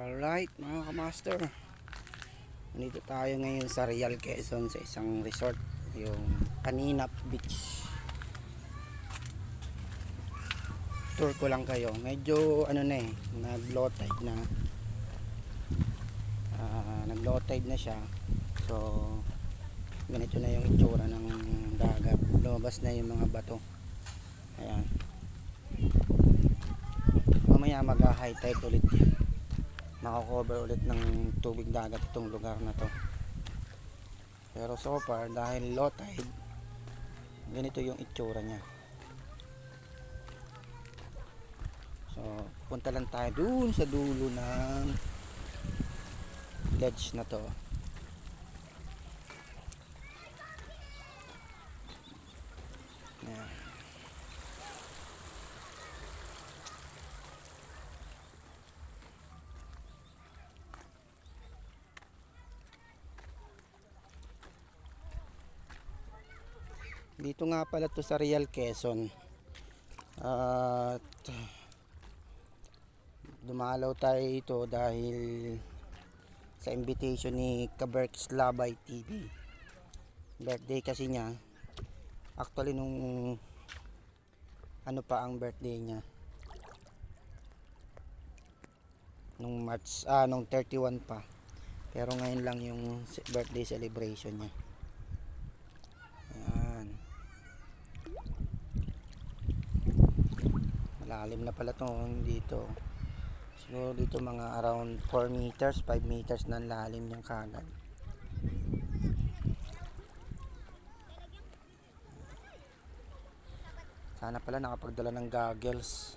Alright mga kamaster, nandito tayo ngayon sa Real Quezon sa isang resort, yung Kaninap Beach. Tour ko lang kayo, medyo nag low tide na, nag low tide na siya. So ganito na yung itsura ng dagat, lumabas na yung mga bato. Ayan, mamaya mag high tide ulit yan, makakover ulit ng tubig dagat itong lugar na to. Pero so far dahil low tide, ganito yung itsura nya. So punta lang tayo dun sa dulo ng ledge na to. Ayan. Dito nga pala to sa Real Quezon. At dumalaw tayo ito dahil sa invitation ni Kaberks Labay TV. Birthday kasi niya. Actually nung ano pa ang birthday niya, nung March, nung 31 pa. Pero ngayon lang yung birthday celebration niya. Ayan. Malalim na pala tong dito. Siguro dito mga around 4 meters, 5 meters na lalim yung kagad. Sana pala nakapagdala ng goggles.